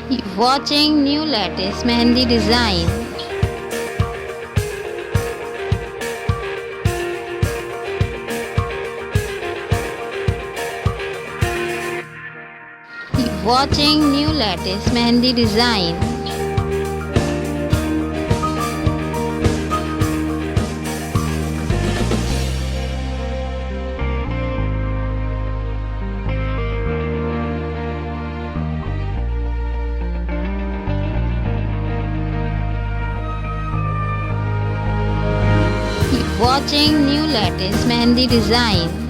Watching new latest Mehindi design. Watching new latest Mehindi design. Watching new latest Mehindi design.